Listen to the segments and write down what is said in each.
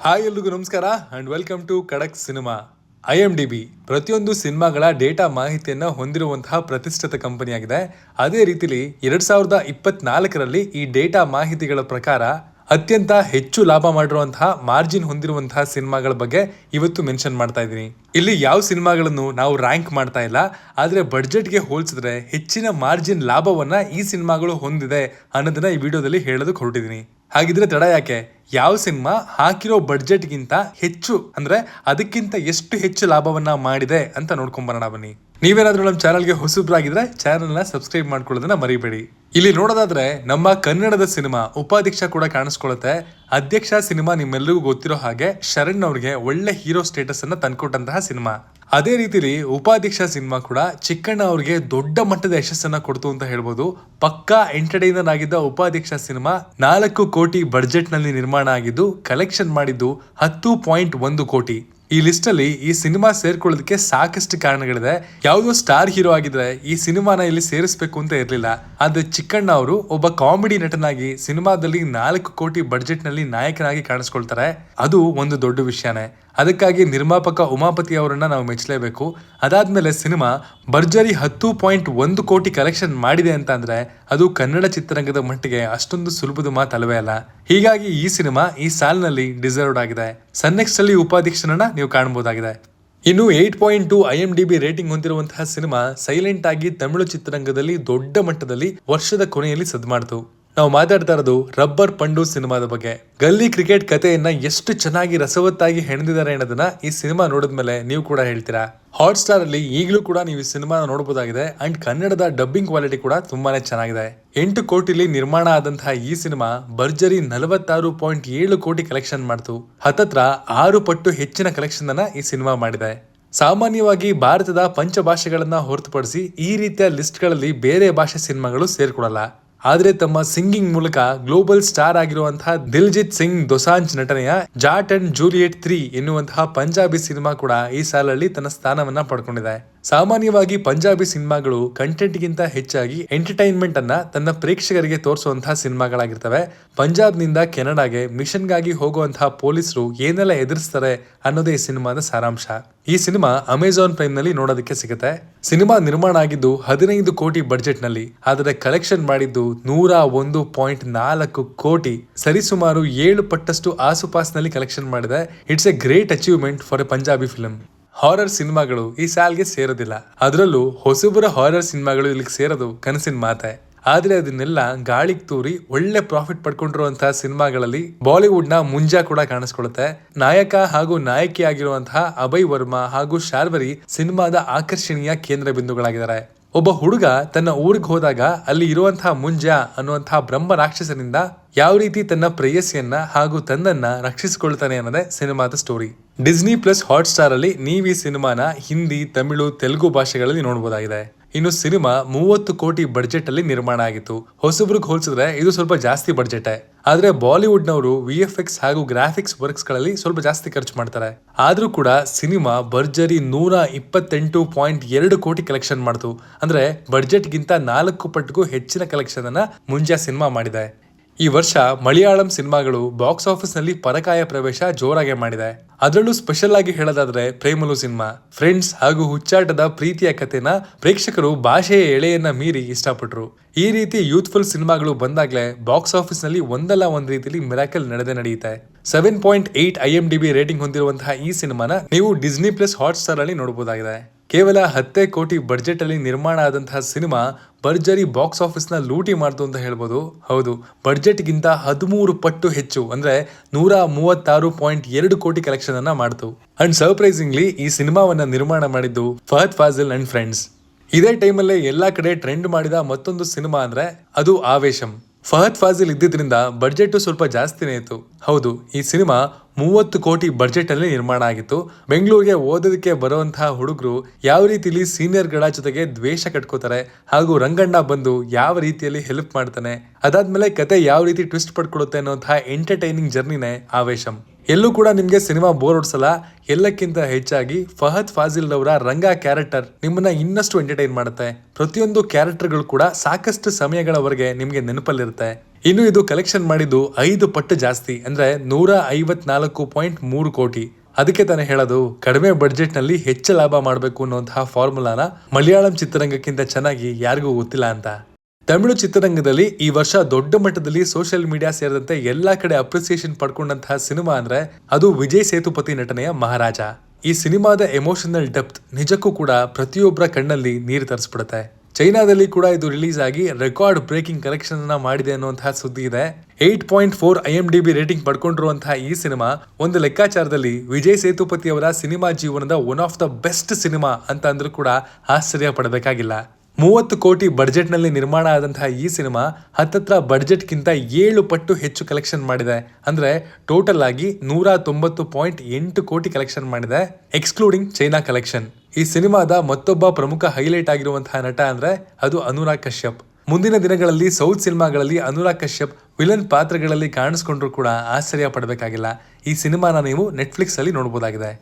Hi ಎಲ್ರಿಗೂ ನಮಸ್ಕಾರ and welcome to ಖಡಕ್ ಸಿನಿಮಾ. IMDb ಪ್ರತಿಯೊಂದು ಸಿನಿಮಾಗಳ ಡೇಟಾ ಮಾಹಿತಿಯನ್ನು ಹೊಂದಿರುವಂತಹ ಪ್ರತಿಷ್ಠಿತ ಕಂಪನಿಯಾಗಿದೆ. ಅದೇ ರೀತಿಲಿ 2024ರಲ್ಲಿ ಈ ಡೇಟಾ ಮಾಹಿತಿಗಳ ಪ್ರಕಾರ ಅತ್ಯಂತ ಹೆಚ್ಚು ಲಾಭ ಮಾಡಿರುವಂತಹ ಮಾರ್ಜಿನ್ ಹೊಂದಿರುವಂತಹ ಸಿನಿಮಾಗಳ ಬಗ್ಗೆ ಇವತ್ತು ಮೆನ್ಷನ್ ಮಾಡ್ತಾ ಇದ್ದೀನಿ. ಇಲ್ಲಿ ಯಾವ ಸಿನಿಮಾಗಳನ್ನು ನಾವು ರ್ಯಾಂಕ್ ಮಾಡ್ತಾ ಇಲ್ಲ, ಆದ್ರೆ ಬಡ್ಜೆಟ್ಗೆ ಹೋಲಿಸಿದ್ರೆ ಹೆಚ್ಚಿನ ಮಾರ್ಜಿನ್ ಲಾಭವನ್ನ ಈ ಸಿನಿಮಾಗಳು ಹೊಂದಿದೆ ಅನ್ನೋದನ್ನ ಈ ವಿಡಿಯೋದಲ್ಲಿ ಹೇಳೋದಕ್ಕೆ ಹೊರಟಿದ್ದೀನಿ. ಹಾಗಿದ್ರೆ ತಡ ಯಾಕೆ, ಯಾವ ಸಿನಿಮಾ ಹಾಕಿರೋ ಬಡ್ಜೆಟ್ಗಿಂತ ಹೆಚ್ಚು ಅಂದ್ರೆ ಅದಕ್ಕಿಂತ ಎಷ್ಟು ಹೆಚ್ಚು ಲಾಭವನ್ನ ಮಾಡಿದೆ ಅಂತ ನೋಡ್ಕೊಂಬರೋಣ ಬನ್ನಿ. ನೀವೇನಾದ್ರೂ ನಮ್ಮ ಚಾನಲ್ಗೆ ಹೊಸಬ್ರಾಗಿದ್ರೆ ಚಾನಲ್ನ ಸಬ್ಸ್ಕ್ರೈಬ್ ಮಾಡ್ಕೊಳ್ಳೋದನ್ನ ಮರಿಬೇಡಿ. ಇಲ್ಲಿ ನೋಡೋದಾದ್ರೆ ನಮ್ಮ ಕನ್ನಡದ ಸಿನಿಮಾ ಉಪಾಧ್ಯಕ್ಷ ಕೂಡ ಕಾಣಿಸ್ಕೊಳ್ಳುತ್ತೆ. ಅಧ್ಯಕ್ಷ ಸಿನಿಮಾ ನಿಮ್ಮೆಲ್ಲರಿಗೂ ಗೊತ್ತಿರೋ ಹಾಗೆ ಶರಣ್ ಅವ್ರಿಗೆ ಒಳ್ಳೆ ಹೀರೋ ಸ್ಟೇಟಸ್ ಅನ್ನ ತಂದ್ಕೊಟ್ಟಂತಹ ಸಿನಿಮಾ. ಅದೇ ರೀತಿಲಿ ಉಪಾಧ್ಯಕ್ಷ ಸಿನಿಮಾ ಕೂಡ ಚಿಕ್ಕಣ್ಣ ಅವ್ರಿಗೆ ದೊಡ್ಡ ಮಟ್ಟದ ಯಶಸ್ಸನ್ನ ಕೊಡ್ತು ಅಂತ ಹೇಳ್ಬೋದು. ಪಕ್ಕಾ ಎಂಟರ್ಟೈನರ್ ಆಗಿದ್ದ ಉಪಾಧ್ಯಕ್ಷ ಸಿನಿಮಾ 4 ಕೋಟಿ ಬಡ್ಜೆಟ್ ನಲ್ಲಿ ನಿರ್ಮಾಣ ಆಗಿದ್ದು ಕಲೆಕ್ಷನ್ ಮಾಡಿದ್ದು 10.1 ಕೋಟಿ. ಈ ಲಿಸ್ಟ್ ಅಲ್ಲಿ ಈ ಸಿನಿಮಾ ಸೇರ್ಕೊಳ್ಳೋದಕ್ಕೆ ಸಾಕಷ್ಟು ಕಾರಣಗಳಿದೆ. ಯಾವುದೋ ಸ್ಟಾರ್ ಹೀರೋ ಆಗಿದ್ರೆ ಈ ಸಿನಿಮಾನ ಇಲ್ಲಿ ಸೇರಿಸಬೇಕು ಅಂತ ಇರ್ಲಿಲ್ಲ. ಆದ್ರೆ ಚಿಕ್ಕಣ್ಣ ಅವರು ಒಬ್ಬ ಕಾಮಿಡಿ ನಟನಾಗಿ ಸಿನಿಮಾದಲ್ಲಿ 4 ಕೋಟಿ ಬಡ್ಜೆಟ್ ನಲ್ಲಿ ನಾಯಕನಾಗಿ ಕಾಣಿಸ್ಕೊಳ್ತಾರೆ. ಅದು ಒಂದು ದೊಡ್ಡ ವಿಷಯನೇ. ಅದಕ್ಕಾಗಿ ನಿರ್ಮಾಪಕ ಉಮಾಪತಿ ಅವರನ್ನ ನಾವು ಮೆಚ್ಚಲೇಬೇಕು. ಅದಾದ್ಮೇಲೆ ಸಿನಿಮಾ ಭರ್ಜರಿ 10.1 ಕೋಟಿ ಕಲೆಕ್ಷನ್ ಮಾಡಿದೆ ಅಂತ ಅಂದ್ರೆ ಅದು ಕನ್ನಡ ಚಿತ್ರರಂಗದ ಮಟ್ಟಿಗೆ ಅಷ್ಟೊಂದು ಸುಲಭದ ಮಾತಲ್ಲವೇ ಅಲ್ಲ. ಹೀಗಾಗಿ ಈ ಸಿನಿಮಾ ಈ ಸಾಲಿನಲ್ಲಿ ಡಿಸರ್ವ್ಡ್ ಆಗಿದೆ. ಸನ್ನೆಕ್ಸ್ಟ್ ಅಲ್ಲಿ ಉಪಾಧ್ಯಕ್ಷರನ್ನ ನೀವು ಕಾಣಬಹುದಾಗಿದೆ. ಇನ್ನು 8.2 IMDb ರೇಟಿಂಗ್ ಹೊಂದಿರುವಂತಹ ಸಿನಿಮಾ ಸೈಲೆಂಟ್ ಆಗಿ ತಮಿಳು ಚಿತ್ರರಂಗದಲ್ಲಿ ದೊಡ್ಡ ಮಟ್ಟದಲ್ಲಿ ವರ್ಷದ ಕೊನೆಯಲ್ಲಿ ಸದ್ದು ಮಾಡ್ತು. ನಾವು ಮಾತಾಡ್ತಾ ಇರೋದು ರಬ್ಬರ್ ಪಂಡು ಸಿನಿಮಾದ ಬಗ್ಗೆ. ಗಲ್ಲಿ ಕ್ರಿಕೆಟ್ ಕಥೆಯನ್ನ ಎಷ್ಟು ಚೆನ್ನಾಗಿ ರಸವತ್ತಾಗಿ ಹೆಣೆದಿದ್ದಾರೆ ಅನ್ನೋದನ್ನ ಈ ಸಿನಿಮಾ ನೋಡಿದ್ಮೇಲೆ ನೀವು ಕೂಡ ಹೇಳ್ತೀರಾ. ಹಾಟ್ ಸ್ಟಾರ್ ಅಲ್ಲಿ ಈಗಲೂ ಕೂಡ ನೀವು ಈ ಸಿನಿಮಾ ನೋಡಬಹುದಾಗಿದೆ. ಅಂಡ್ ಕನ್ನಡದ ಡಬ್ಬಿಂಗ್ ಕ್ವಾಲಿಟಿ ಕೂಡ ತುಂಬಾನೇ ಚೆನ್ನಾಗಿದೆ. 8 ಕೋಟಿಲಿ ನಿರ್ಮಾಣ ಆದಂತಹ ಈ ಸಿನಿಮಾ ಭರ್ಜರಿ 46.7 ಕೋಟಿ ಕಲೆಕ್ಷನ್ ಮಾಡ್ತು. ಹತ್ತತ್ರ 6 ಪಟ್ಟು ಹೆಚ್ಚಿನ ಕಲೆಕ್ಷನ್ ಅನ್ನ ಈ ಸಿನಿಮಾ ಮಾಡಿದೆ. ಸಾಮಾನ್ಯವಾಗಿ ಭಾರತದ ಪಂಚಭಾಷೆಗಳನ್ನ ಹೊರತುಪಡಿಸಿ ಈ ರೀತಿಯ ಲಿಸ್ಟ್ ಗಳಲ್ಲಿ ಬೇರೆ ಭಾಷೆ ಸಿನಿಮಾಗಳು ಸೇರ್ಕೊಡಲ್ಲ. ಆದ್ರೆ ತಮ್ಮ ಸಿಂಗಿಂಗ್ ಮೂಲಕ ಗ್ಲೋಬಲ್ ಸ್ಟಾರ್ ಆಗಿರುವಂತಹ ದಿಲ್ಜಿತ್ ಸಿಂಗ್ ದೊಸಾಂಜ್ ನಟನೆಯ ಜಾಟ್ ಅಂಡ್ ಜೂಲಿಯೆಟ್ 3 ಎನ್ನುವಂತಹ ಪಂಜಾಬಿ ಸಿನಿಮಾ ಕೂಡ ಈ ಸಾಲಲ್ಲಿ ತನ್ನ ಸ್ಥಾನವನ್ನ ಪಡ್ಕೊಂಡಿದೆ. ಸಾಮಾನ್ಯವಾಗಿ ಪಂಜಾಬಿ ಸಿನಿಮಾಗಳು ಕಂಟೆಂಟ್ ಗಿಂತ ಹೆಚ್ಚಾಗಿ ಎಂಟರ್ಟೈನ್ಮೆಂಟ್ ಅನ್ನ ತನ್ನ ಪ್ರೇಕ್ಷಕರಿಗೆ ತೋರಿಸುವಂತಹ ಸಿನಿಮಾಗಳಾಗಿರ್ತವೆ. ಪಂಜಾಬ್ ನಿಂದ ಕೆನಡಾಗೆ ಮಿಷನ್ಗಾಗಿ ಹೋಗುವಂತಹ ಪೊಲೀಸರು ಏನೆಲ್ಲ ಎದುರಿಸ್ತಾರೆ ಅನ್ನೋದೇ ಈ ಸಿನಿಮಾದ ಸಾರಾಂಶ. ಈ ಸಿನಿಮಾ ಅಮೆಜಾನ್ ಪ್ರೈಮ್ ನಲ್ಲಿ ನೋಡೋದಕ್ಕೆ ಸಿಗುತ್ತೆ. ಸಿನಿಮಾ ನಿರ್ಮಾಣ ಆಗಿದ್ದು 15 ಕೋಟಿ ಬಡ್ಜೆಟ್ ನಲ್ಲಿ, ಆದರೆ ಕಲೆಕ್ಷನ್ ಮಾಡಿದ್ದು 101.4 ಕೋಟಿ, ಸರಿಸುಮಾರು 7 ಪಟ್ಟಷ್ಟು ಆಸುಪಾಸಿನಲ್ಲಿ ಕಲೆಕ್ಷನ್ ಮಾಡಿದೆ. It's A great achievement for A Punjabi film. Horror ಸಿನಿಮಾಗಳು ಈ ಸಾಲ್ಗೆ ಸೇರೋದಿಲ್ಲ. ಅದರಲ್ಲೂ ಹೊಸಬರ ಹಾರರ್ ಸಿನಿಮಾಗಳು ಇಲ್ಲಿಗೆ ಸೇರೋದು ಕನಸಿನ ಮಾತೆ. ಆದ್ರೆ ಅದನ್ನೆಲ್ಲ ಗಾಳಿಗೆ ತೂರಿ ಒಳ್ಳೆ ಪ್ರಾಫಿಟ್ ಪಡ್ಕೊಂಡಿರುವಂತಹ ಸಿನಿಮಾಗಳಲ್ಲಿ ಬಾಲಿವುಡ್ ನ ಮುಂಜಾ ಕೂಡ ಕಾಣಿಸ್ಕೊಳ್ಳುತ್ತೆ. ನಾಯಕ ಹಾಗೂ ನಾಯಕಿ ಆಗಿರುವಂತಹ ಅಭಯ್ ವರ್ಮಾ ಹಾಗೂ ಶಾರ್ವರಿ ಸಿನಿಮಾದ ಆಕರ್ಷಣೀಯ ಕೇಂದ್ರ ಬಿಂದುಗಳಾಗಿದ್ದಾರೆ. ಒಬ್ಬ ಹುಡುಗ ತನ್ನ ಊರಿಗೆ ಹೋದಾಗ ಅಲ್ಲಿ ಇರುವಂತಹ ಮುಂಜಾ ಅನ್ನುವಂತಹ ಬ್ರಹ್ಮ ರಾಕ್ಷಸನಿಂದ ಯಾವ ರೀತಿ ತನ್ನ ಪ್ರೇಯಸಿಯನ್ನ ಹಾಗೂ ತನ್ನನ್ನ ರಕ್ಷಿಸಿಕೊಳ್ತಾನೆ ಅನ್ನೋದೇ ಸಿನಿಮಾದ story. Disney plus hot star ಅಲ್ಲಿ ನೀವು ಈ ಸಿನಿಮಾನ ಹಿಂದಿ, ತಮಿಳು, ತೆಲುಗು ಭಾಷೆಗಳಲ್ಲಿ ನೋಡಬಹುದಾಗಿದೆ. ಇನ್ನು ಸಿನಿಮಾ 30 ಕೋಟಿ ಬಡ್ಜೆಟ್ ಅಲ್ಲಿ ನಿರ್ಮಾಣ ಆಗಿತ್ತು. ಹೊಸಬ್ರಿಗೆ ಹೋಲಿಸಿದ್ರೆ ಇದು ಸ್ವಲ್ಪ ಜಾಸ್ತಿ ಬಡ್ಜೆಟ್. ಆದ್ರೆ ಬಾಲಿವುಡ್ ನವರು VFX ಹಾಗೂ ಗ್ರಾಫಿಕ್ಸ್ ವರ್ಕ್ಸ್ ಗಳಲ್ಲಿ ಸ್ವಲ್ಪ ಜಾಸ್ತಿ ಖರ್ಚು ಮಾಡ್ತಾರೆ. ಆದ್ರೂ ಕೂಡ ಸಿನಿಮಾ ಭರ್ಜರಿ 128.2 ಕೋಟಿ ಕಲೆಕ್ಷನ್ ಮಾಡ್ತು. ಅಂದ್ರೆ ಬಡ್ಜೆಟ್ ಗಿಂತ 4 ಪಟ್ಟಿಗೂ ಹೆಚ್ಚಿನ ಕಲೆಕ್ಷನ್ ಅನ್ನ ಮುಂಜಾ ಸಿನಿಮಾ ಮಾಡಿದೆ. ಈ ವರ್ಷ ಮಲಯಾಳಂ ಸಿನಿಮಾಗಳು ಬಾಕ್ಸ್ ಆಫೀಸ್ ನಲ್ಲಿ ಪರಕಾಯ ಪ್ರವೇಶ ಜೋರಾಗಿ ಮಾಡಿದೆ. ಅದರಲ್ಲೂ ಸ್ಪೆಷಲ್ ಆಗಿ ಹೇಳೋದಾದ್ರೆ ಪ್ರೇಮಲು ಸಿನಿಮಾ ಫ್ರೆಂಡ್ಸ್ ಹಾಗೂ ಹುಚ್ಚಾಟದ ಪ್ರೀತಿಯ ಕಥೆನ ಪ್ರೇಕ್ಷಕರು ಭಾಷೆಯ ಎಳೆಯನ್ನ ಮೀರಿ ಇಷ್ಟಪಟ್ರು. ಈ ರೀತಿ ಯೂತ್ಫುಲ್ ಸಿನಿಮಾಗಳು ಬಂದಾಗ್ಲೇ ಬಾಕ್ಸ್ ಆಫೀಸ್ ನಲ್ಲಿ ಒಂದಲ್ಲ ಒಂದ್ ರೀತಿಯಲ್ಲಿ ಮಿರಾಕಲ್ ನಡೆಯುತ್ತೆ. 7.8 IMDb ರೇಟಿಂಗ್ ಹೊಂದಿರುವಂತಹ ಈ ಸಿನಿಮಾನ ನೀವು ಡಿಸ್ನಿ ಪ್ಲಸ್ ಹಾಟ್ ಸ್ಟಾರ್ ಅಲ್ಲಿ ನೋಡಬಹುದಾಗಿದೆ. ಕೇವಲ 10 ಕೋಟಿ ಬಡ್ಜೆಟ್ ಅಲ್ಲಿ ನಿರ್ಮಾಣ ಆದಂತಹ ಸಿನಿಮಾ ಭರ್ಜರಿ ಬಾಕ್ಸ್ ಆಫೀಸ್ ನ ಲೂಟಿ ಮಾಡ್ತು ಅಂತ ಹೇಳ್ಬೋದು. ಹೌದು, ಬಡ್ಜೆಟ್ ಗಿಂತ 13 ಪಟ್ಟು ಹೆಚ್ಚು ಅಂದ್ರೆ 136.2 ಕೋಟಿ ಕಲೆಕ್ಷನ್ ಅನ್ನ ಮಾಡ್ತು. ಅಂಡ್ ಸರ್ಪ್ರೈಸಿಂಗ್ಲಿ ಈ ಸಿನಿಮಾವನ್ನ ನಿರ್ಮಾಣ ಮಾಡಿದ್ದು ಫಹದ್ ಫಾಜಿಲ್ ಅಂಡ್ ಫ್ರೆಂಡ್ಸ್. ಇದೇ ಟೈಮಲ್ಲೇ ಎಲ್ಲಾ ಕಡೆ ಟ್ರೆಂಡ್ ಮಾಡಿದ ಮತ್ತೊಂದು ಸಿನಿಮಾ ಅಂದ್ರೆ ಅದು ಆವೇಶಂ. ಫಹದ್ ಫಾಜಿಲ್ ಇದ್ದಿದ್ರಿಂದ ಬಡ್ಜೆಟ್ ಸ್ವಲ್ಪ ಜಾಸ್ತಿನೇ ಇತ್ತು. ಹೌದು, ಈ ಸಿನಿಮಾ 30 ಕೋಟಿ ಬಡ್ಜೆಟ್ ಅಲ್ಲಿ ನಿರ್ಮಾಣ ಆಗಿತ್ತು. ಬೆಂಗಳೂರಿಗೆ ಓದೋದಕ್ಕೆ ಬರುವಂತಹ ಹುಡುಗರು ಯಾವ ರೀತಿಯಲ್ಲಿ ಸೀನಿಯರ್ ಗಳ ಜೊತೆಗೆ ದ್ವೇಷ ಕಟ್ಕೋತಾರೆ ಹಾಗೂ ರಂಗಣ್ಣ ಬಂದು ಯಾವ ರೀತಿಯಲ್ಲಿ ಹೆಲ್ಪ್ ಮಾಡ್ತಾನೆ, ಅದಾದ್ಮೇಲೆ ಕತೆ ಯಾವ ರೀತಿ ಟ್ವಿಸ್ಟ್ ಪಡ್ಕೊಡುತ್ತೆ ಅನ್ನೋಂತಹ ಎಂಟರ್ಟೈನಿಂಗ್ ಜರ್ನಿನೇ ಆವೇಶಂ. ಎಲ್ಲೂ ಕೂಡ ನಿಮ್ಗೆ ಸಿನಿಮಾ ಬೋರ್ ಹೊಡ್ಸಲ್ಲ. ಎಲ್ಲಕ್ಕಿಂತ ಹೆಚ್ಚಾಗಿ ಫಹದ್ ಫಾಜಿಲ್ ಅವರ ರಂಗ ಕ್ಯಾರೆಕ್ಟರ್ ನಿಮ್ಮನ್ನ ಇನ್ನಷ್ಟು ಎಂಟರ್ಟೈನ್ ಮಾಡುತ್ತೆ. ಪ್ರತಿಯೊಂದು ಕ್ಯಾರೆಕ್ಟರ್ಗಳು ಕೂಡ ಸಾಕಷ್ಟು ಸಮಯಗಳವರೆಗೆ ನಿಮ್ಗೆ ನೆನಪಲ್ಲಿರುತ್ತೆ. ಇನ್ನು ಇದು ಕಲೆಕ್ಷನ್ ಮಾಡಿದ್ದು 5 ಪಟ್ಟು ಜಾಸ್ತಿ, ಅಂದ್ರೆ 154.3 ಕೋಟಿ. ಅದಕ್ಕೆ ತಾನೇ ಹೇಳೋದು, ಕಡಿಮೆ ಬಡ್ಜೆಟ್ ನಲ್ಲಿ ಹೆಚ್ಚು ಲಾಭ ಮಾಡಬೇಕು ಅನ್ನುವಂತಹ ಫಾರ್ಮುಲಾನ ಮಲಯಾಳಂ ಚಿತ್ರರಂಗಕ್ಕಿಂತ ಚೆನ್ನಾಗಿ ಯಾರಿಗೂ ಗೊತ್ತಿಲ್ಲ ಅಂತ. ತಮಿಳು ಚಿತ್ರರಂಗದಲ್ಲಿ ಈ ವರ್ಷ ದೊಡ್ಡ ಮಟ್ಟದಲ್ಲಿ ಸೋಷಿಯಲ್ ಮೀಡಿಯಾ ಸೇರಿದಂತೆ ಎಲ್ಲಾ ಕಡೆ ಅಪ್ರಿಸಿಯೇಷನ್ ಪಡ್ಕೊಂಡಂತಹ ಸಿನಿಮಾ ಅಂದ್ರೆ ಅದು ವಿಜಯ್ ಸೇತುಪತಿ ನಟನೆಯ ಮಹಾರಾಜ. ಈ ಸಿನಿಮಾದ ಎಮೋಷನಲ್ ಡೆಪ್ತ್ ನಿಜಕ್ಕೂ ಕೂಡ ಪ್ರತಿಯೊಬ್ಬರ ಕಣ್ಣಲ್ಲಿ ನೀರು ತರಿಸ್ಬಿಡುತ್ತೆ. ಚೈನಾದಲ್ಲಿ ಕೂಡ ಇದು ರಿಲೀಸ್ ಆಗಿ ರೆಕಾರ್ಡ್ ಬ್ರೇಕಿಂಗ್ ಕಲೆಕ್ಷನ್ ಅನ್ನ ಮಾಡಿದೆ ಅನ್ನುವಂತಹ ಸುದ್ದಿ ಇದೆ. 8.4 IMDb ರೇಟಿಂಗ್ ಪಡ್ಕೊಂಡಿರುವಂತಹ ಈ ಸಿನಿಮಾ ಒಂದು ಲೆಕ್ಕಾಚಾರದಲ್ಲಿ ವಿಜಯ್ ಸೇತುಪತಿ ಅವರ ಸಿನಿಮಾ ಜೀವನದ one of the best cinema ಅಂತ ಅಂದ್ರೂ ಕೂಡ ಆಶ್ಚರ್ಯ ಪಡಬೇಕಾಗಿಲ್ಲ. 30 ಕೋಟಿ ಬಡ್ಜೆಟ್ ನಲ್ಲಿ ನಿರ್ಮಾಣ ಆದಂತಹ ಈ ಸಿನಿಮಾ ಹತ್ತತ್ರ ಬಡ್ಜೆಟ್ಗಿಂತ 7 ಪಟ್ಟು ಹೆಚ್ಚು ಕಲೆಕ್ಷನ್ ಮಾಡಿದೆ. ಅಂದ್ರೆ ಟೋಟಲ್ ಆಗಿ 190.8 ಕೋಟಿ ಕಲೆಕ್ಷನ್ ಮಾಡಿದೆ, ಎಕ್ಸ್ಕ್ಲೂಡಿಂಗ್ ಚೈನಾ ಕಲೆಕ್ಷನ್. ಈ ಸಿನಿಮಾದ ಮತ್ತೊಬ್ಬ ಪ್ರಮುಖ ಹೈಲೈಟ್ ಆಗಿರುವಂತಹ ನಟ ಅಂದ್ರೆ ಅದು ಅನುರಾಗ್ ಕಶ್ಯಪ್. ಮುಂದಿನ ದಿನಗಳಲ್ಲಿ ಸೌತ್ ಸಿನಿಮಾಗಳಲ್ಲಿ ಅನುರಾಗ್ ಕಶ್ಯಪ್ ವಿಲನ್ ಪಾತ್ರಗಳಲ್ಲಿ ಕಾಣಿಸ್ಕೊಂಡ್ರು ಕೂಡ ಆಶ್ಚರ್ಯ ಪಡಬೇಕಾಗಿಲ್ಲ. ಈ ಸಿನಿಮಾನ ನೀವು ನೆಟ್ಫ್ಲಿಕ್ಸ್ ಅಲ್ಲಿ ನೋಡಬಹುದಾಗಿದೆ.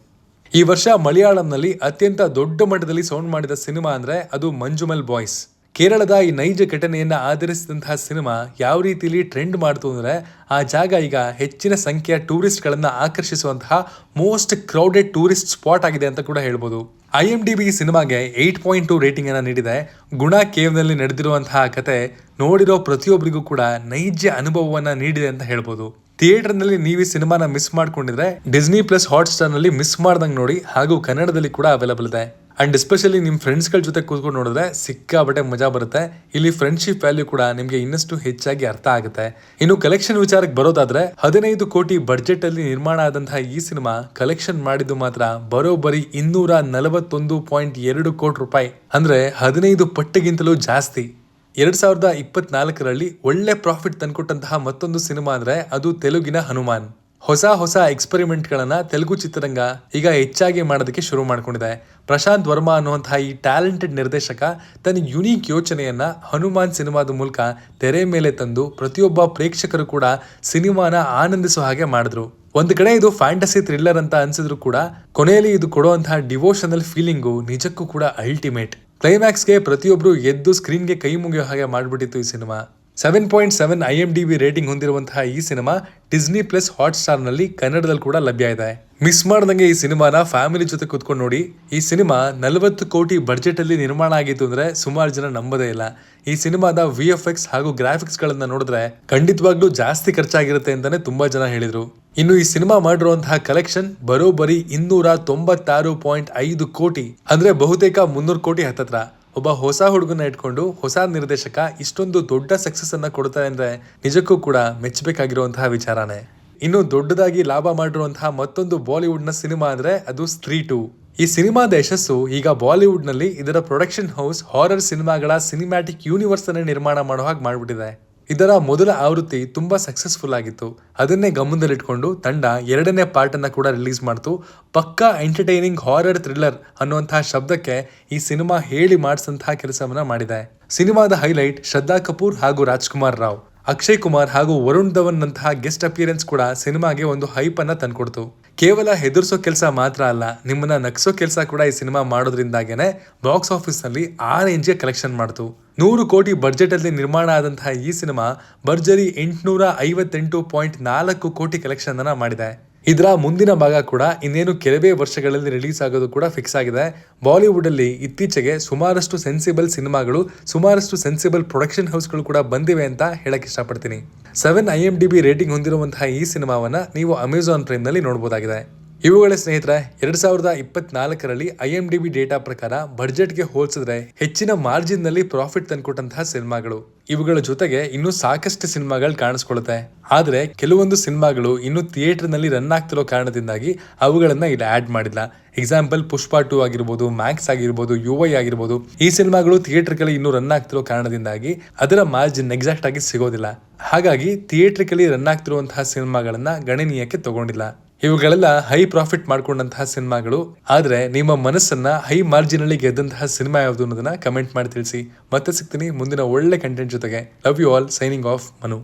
ಈ ವರ್ಷ ಮಲಯಾಳಂನಲ್ಲಿ ಅತ್ಯಂತ ದೊಡ್ಡ ಮಟ್ಟದಲ್ಲಿ ಸೌಂಡ್ ಮಾಡಿದ ಸಿನಿಮಾ ಅಂದ್ರೆ ಅದು ಮಂಜುಮಲ್ ಬಾಯ್ಸ್. ಕೇರಳದ ಈ ನೈಜ ಘಟನೆಯನ್ನ ಆಧರಿಸಿದಂತಹ ಸಿನಿಮಾ ಯಾವ ರೀತಿಯಲ್ಲಿ ಟ್ರೆಂಡ್ ಮಾಡ್ತು ಅಂದ್ರೆ ಆ ಜಾಗ ಈಗ ಹೆಚ್ಚಿನ ಸಂಖ್ಯೆಯ ಟೂರಿಸ್ಟ್ ಗಳನ್ನ ಆಕರ್ಷಿಸುವಂತಹ ಮೋಸ್ಟ್ ಕ್ರೌಡೆಡ್ ಟೂರಿಸ್ಟ್ ಸ್ಪಾಟ್ ಆಗಿದೆ ಅಂತ ಕೂಡ ಹೇಳ್ಬೋದು. IMDb ಈ ಸಿನಿಮಾಗೆ 8.2 ರೇಟಿಂಗ್ ಅನ್ನ ನೀಡಿದೆ. ಗುಣ ಕೇವ್ನಲ್ಲಿ ನಡೆದಿರುವಂತಹ ಕತೆ ನೋಡಿರೋ ಪ್ರತಿಯೊಬ್ಬರಿಗೂ ಕೂಡ ನೈಜ ಅನುಭವವನ್ನ ನೀಡಿದೆ ಅಂತ ಹೇಳ್ಬೋದು. ಥಿಯೇಟರ್ ನಲ್ಲಿ ನೀವು ಈ ಸಿನಿಮಾನ ಮಿಸ್ ಮಾಡ್ಕೊಂಡಿದ್ರೆ ಡಿಸ್ನಿ ಪ್ಲಸ್ ಹಾಟ್ಸ್ಟಾರ್ ನಲ್ಲಿ ಮಿಸ್ ಮಾಡ್ದಂಗ್ ನೋಡಿ, ಹಾಗೂ ಕನ್ನಡದಲ್ಲಿ ಕೂಡ ಅವೈಲಬಲ್ ಇದೆ. ಅಂಡ್ ಎಸ್ಪೆಷಲಿ ನಿಮ್ ಫ್ರೆಂಡ್ಸ್ ಗಳ ಜೊತೆ ಕೂತ್ಕೊಂಡು ನೋಡಿದ್ರೆ ಸಿಕ್ಕಾಬಟ್ಟೆ ಮಜಾ ಬರುತ್ತೆ. ಇಲ್ಲಿ ಫ್ರೆಂಡ್ಶಿಪ್ ವ್ಯಾಲ್ಯೂ ಕೂಡ ನಿಮ್ಗೆ ಇನ್ನಷ್ಟು ಹೆಚ್ಚಾಗಿ ಅರ್ಥ ಆಗುತ್ತೆ. ಇನ್ನು ಕಲೆಕ್ಷನ್ ವಿಚಾರಕ್ಕೆ ಬರೋದಾದ್ರೆ 15 ಕೋಟಿ ಬಡ್ಜೆಟ್ ಅಲ್ಲಿ ನಿರ್ಮಾಣ ಆದಂತಹ ಈ ಸಿನಿಮಾ ಕಲೆಕ್ಷನ್ ಮಾಡಿದ್ದು ಮಾತ್ರ ಬರೋಬ್ಬರಿ 241.2 ಕೋಟಿ ರೂಪಾಯಿ, ಅಂದ್ರೆ 15 ಪಟ್ಟಿಗಿಂತಲೂ ಜಾಸ್ತಿ. 2024ರಲ್ಲಿ ಒಳ್ಳೆ ಪ್ರಾಫಿಟ್ ತಂದ್ಕೊಟ್ಟಂತಹ ಮತ್ತೊಂದು ಸಿನಿಮಾ ಅಂದ್ರೆ ಅದು ತೆಲುಗಿನ ಹನುಮಾನ್. ಹೊಸ ಎಕ್ಸ್ಪೆರಿಮೆಂಟ್ ಗಳನ್ನ ತೆಲುಗು ಚಿತ್ರರಂಗ ಈಗ ಹೆಚ್ಚಾಗಿ ಮಾಡೋದಕ್ಕೆ ಶುರು ಮಾಡ್ಕೊಂಡಿದೆ. ಪ್ರಶಾಂತ್ ವರ್ಮಾ ಅನ್ನುವಂತಹ ಈ ಟ್ಯಾಲೆಂಟೆಡ್ ನಿರ್ದೇಶಕ ತನ್ನ ಯುನೀಕ್ ಯೋಚನೆಯನ್ನ ಹನುಮಾನ್ ಸಿನಿಮಾದ ಮೂಲಕ ತೆರೆ ಮೇಲೆ ತಂದು ಪ್ರತಿಯೊಬ್ಬ ಪ್ರೇಕ್ಷಕರು ಕೂಡ ಸಿನಿಮಾನ ಆನಂದಿಸುವ ಹಾಗೆ ಮಾಡಿದ್ರು. ಒಂದು ಕಡೆ ಇದು ಫ್ಯಾಂಟಸಿ ಥ್ರಿಲ್ಲರ್ ಅಂತ ಅನ್ಸಿದ್ರು ಕೂಡ ಕೊನೆಯಲ್ಲಿ ಇದು ಕೊಡುವಂತಹ ಡಿವೋಷನಲ್ ಫೀಲಿಂಗು ನಿಜಕ್ಕೂ ಕೂಡ ಅಲ್ಟಿಮೇಟ್. ಕ್ಲೈಮ್ಯಾಕ್ಸ್ಗೆ ಪ್ರತಿಯೊಬ್ರು ಎದ್ದು ಸ್ಕ್ರೀನ್ಗೆ ಕೈ ಮುಗಿಯೋ ಹಾಗೆ ಮಾಡ್ಬಿಟ್ಟಿತ್ತು ಈ ಸಿನಿಮಾ. 7.7 IMDb ರೇಟಿಂಗ್ ಹೊಂದಿರುವಂತಹ ಈ ಸಿನಿಮಾ ಡಿಸ್ನಿ ಪ್ಲಸ್ ಹಾಟ್ಸ್ಟಾರ್ ನಲ್ಲಿ ಕನ್ನಡದಲ್ಲಿ ಕೂಡ ಲಭ್ಯ ಇದೆ. ಮಿಸ್ ಮಾಡ್ದಂಗೆ ಈ ಸಿನಿಮಾನ ಫ್ಯಾಮಿಲಿ ಜೊತೆ ಕುತ್ಕೊಂಡು ನೋಡಿ. ಈ ಸಿನಿಮಾ 40 ಕೋಟಿ ಬಡ್ಜೆಟ್ ಅಲ್ಲಿ ನಿರ್ಮಾಣ ಆಗಿತ್ತು ಅಂದ್ರೆ ಸುಮಾರು ಜನ ನಂಬೋದೇ ಇಲ್ಲ. ಈ ಸಿನಿಮಾದ VFX ಹಾಗೂ ಗ್ರಾಫಿಕ್ಸ್ ಗಳನ್ನ ನೋಡಿದ್ರೆ ಖಂಡಿತವಾಗ್ಲೂ ಜಾಸ್ತಿ ಖರ್ಚಾಗಿರುತ್ತೆ ಅಂತಾನೆ ತುಂಬಾ ಜನ ಹೇಳಿದ್ರು. ಇನ್ನು ಈ ಸಿನಿಮಾ ಮಾಡಿರುವಂತಹ ಕಲೆಕ್ಷನ್ ಬರೋಬ್ಬರಿ 296.5 ಕೋಟಿ, ಅಂದ್ರೆ ಬಹುತೇಕ 300 ಕೋಟಿ ಹತ್ತತ್ರ. ಒಬ್ಬ ಹೊಸ ಹುಡುಗನ ಇಟ್ಕೊಂಡು ಹೊಸ ನಿರ್ದೇಶಕ ಇಷ್ಟೊಂದು ದೊಡ್ಡ ಸಕ್ಸಸ್ ಅನ್ನ ಕೊಡ್ತಾರೆ ಅಂದ್ರೆ ನಿಜಕ್ಕೂ ಕೂಡ ಮೆಚ್ಚಬೇಕಾಗಿರುವಂತಹ ವಿಚಾರನೇ. ಇನ್ನು ದೊಡ್ಡದಾಗಿ ಲಾಭ ಮಾಡಿರುವಂತಹ ಮತ್ತೊಂದು ಬಾಲಿವುಡ್ ನ ಸಿನಿಮಾ ಅಂದ್ರೆ ಅದು ಸ್ತ್ರೀ 2. ಈ ಸಿನಿಮಾದ ಯಶಸ್ಸು ಈಗ ಬಾಲಿವುಡ್ ನಲ್ಲಿ ಇದರ ಪ್ರೊಡಕ್ಷನ್ ಹೌಸ್ ಹಾರರ್ ಸಿನಿಮಾಗಳ ಸಿನಿಮ್ಯಾಟಿಕ್ ಯೂನಿವರ್ಸ್ ಅನ್ನು ನಿರ್ಮಾಣ ಮಾಡೋ ಹಾಗೆ ಮಾಡ್ಬಿಟ್ಟಿದೆ. ಇದರ ಮೊದಲ ಆವೃತ್ತಿ ತುಂಬಾ ಸಕ್ಸಸ್ಫುಲ್ ಆಗಿತ್ತು. ಅದನ್ನೇ ಗಮನದಲ್ಲಿಟ್ಕೊಂಡು ತಂಡ 2ನೇ ಪಾರ್ಟ್ ಅನ್ನ ಕೂಡ ರಿಲೀಸ್ ಮಾಡ್ತು. ಪಕ್ಕಾ ಎಂಟರ್ಟೈನಿಂಗ್ ಹಾರರ್ ಥ್ರಿಲ್ಲರ್ ಅನ್ನುವಂತಹ ಶಬ್ದಕ್ಕೆ ಈ ಸಿನಿಮಾ ಹೇಳಿ ಮಾಡಿಸಂತಹ ಕೆಲಸವನ್ನ ಮಾಡಿದೆ. ಸಿನಿಮಾದ ಹೈಲೈಟ್ ಶ್ರದ್ಧಾ ಕಪೂರ್ ಹಾಗೂ ರಾಜ್ಕುಮಾರ್ ರಾವ್, ಅಕ್ಷಯ್ ಕುಮಾರ್ ಹಾಗೂ ವರುಣ್ ಧವನ್ ನಂತಹ ಗೆಸ್ಟ್ ಅಪಿಯರೆನ್ಸ್ ಕೂಡ ಸಿನಿಮಾಗೆ ಒಂದು ಹೈಪ್ ಅನ್ನ ತಂದ್ಕೊಡ್ತು. ಕೇವಲ ಹೆದರ್ಸೋ ಕೆಲಸ ಮಾತ್ರ ಅಲ್ಲ, ನಿಮ್ಮನ್ನ ನಗ್ಸೋ ಕೆಲಸ ಕೂಡ ಈ ಸಿನಿಮಾ ಮಾಡೋದ್ರಿಂದಾಗೇನೆ ಬಾಕ್ಸ್ ಆಫೀಸ್ ನಲ್ಲಿ 6 ರೇಂಜ್ಗೆ ಕಲೆಕ್ಷನ್ ಮಾಡ್ತು. 100 ಕೋಟಿ ಬಡ್ಜೆಟ್ ಅಲ್ಲಿ ನಿರ್ಮಾಣ ಆದಂತಹ ಈ ಸಿನಿಮಾ ಭರ್ಜರಿ 858.4 ಕೋಟಿ ಕಲೆಕ್ಷನ್ ಅನ್ನ ಮಾಡಿದೆ. ಇದರ ಮುಂದಿನ ಭಾಗ ಕೂಡ ಇನ್ನೇನು ಕೆಲವೇ ವರ್ಷಗಳಲ್ಲಿ ರಿಲೀಸ್ ಆಗೋದು ಕೂಡ ಫಿಕ್ಸ್ ಆಗಿದೆ. ಬಾಲಿವುಡ್ ಅಲ್ಲಿ ಇತ್ತೀಚೆಗೆ ಸುಮಾರಷ್ಟು ಸೆನ್ಸಿಬಲ್ ಸಿನಿಮಾಗಳು, ಸುಮಾರಷ್ಟು ಸೆನ್ಸಿಬಲ್ ಪ್ರೊಡಕ್ಷನ್ ಹೌಸ್ಗಳು ಕೂಡ ಬಂದಿವೆ ಅಂತ ಹೇಳಕ್ ಇಷ್ಟಪಡ್ತೀನಿ. 7 IMDb ರೇಟಿಂಗ್ ಹೊಂದಿರುವಂತಹ ಈ ಸಿನಿಮಾವನ್ನ ನೀವು ಅಮೆಜಾನ್ ಪ್ರೈಮ್ ನಲ್ಲಿ ನೋಡಬಹುದಾಗಿದೆ. ಇವುಗಳ ಸ್ನೇಹಿತರೆ, 2024ರಲ್ಲಿ IMDb ಡೇಟಾ ಪ್ರಕಾರ ಬಡ್ಜೆಟ್ಗೆ ಹೋಲಿಸಿದ್ರೆ ಹೆಚ್ಚಿನ ಮಾರ್ಜಿನ್ ನಲ್ಲಿ ಪ್ರಾಫಿಟ್ ತಂದ್ಕೊಟ್ಟಂತಹ ಸಿನಿಮಾಗಳು. ಇವುಗಳ ಜೊತೆಗೆ ಇನ್ನೂ ಸಾಕಷ್ಟು ಸಿನಿಮಾಗಳು ಕಾಣಿಸ್ಕೊಳ್ಳುತ್ತೆ. ಆದ್ರೆ ಕೆಲವೊಂದು ಸಿನಿಮಾಗಳು ಇನ್ನು ಥಿಯೇಟರ್ ನಲ್ಲಿ ರನ್ ಆಗ್ತಿರೋ ಕಾರಣದಿಂದಾಗಿ ಅವುಗಳನ್ನ ಇಲ್ಲಿ ಆಡ್ ಮಾಡಿಲ್ಲ. ಎಕ್ಸಾಂಪಲ್ ಪುಷ್ಪಾ 2 ಆಗಿರ್ಬೋದು, ಮ್ಯಾಕ್ಸ್ ಆಗಿರ್ಬೋದು, UI ಆಗಿರ್ಬೋದು. ಈ ಸಿನಿಮಾಗಳು ಥಿಯೇಟರ್ಗಳಲ್ಲಿ ಇನ್ನೂ ರನ್ ಆಗ್ತಿರೋ ಕಾರಣದಿಂದಾಗಿ ಅದರ ಮಾರ್ಜಿನ್ ಎಕ್ಸಾಕ್ಟ್ ಆಗಿ ಸಿಗೋದಿಲ್ಲ. ಹಾಗಾಗಿ ಥಿಯೇಟರ್ಗಳಲ್ಲಿ ರನ್ ಆಗ್ತಿರುವಂತಹ ಸಿನಿಮಾಗಳನ್ನ ಗಣನೀಯಕ್ಕೆ ತಗೊಂಡಿಲ್ಲ. ಇವುಗಳೆಲ್ಲ ಹೈ ಪ್ರಾಫಿಟ್ ಮಾಡ್ಕೊಂಡಂತಹ ಸಿನಿಮಾಗಳು. ಆದ್ರೆ ನಿಮ್ಮ ಮನಸ್ಸನ್ನ ಹೈ ಮಾರ್ಜಿನ್ ಅಲ್ಲಿ ಗೆದ್ದಂತಹ ಸಿನಿಮಾ ಯಾವುದು ಅನ್ನೋದನ್ನ ಕಮೆಂಟ್ ಮಾಡಿ ತಿಳಿಸಿ. ಮತ್ತೆ ಸಿಗ್ತೀನಿ ಮುಂದಿನ ಒಳ್ಳೆ ಕಂಟೆಂಟ್ ಜೊತೆಗೆ. Love you all. Signing off, Manu.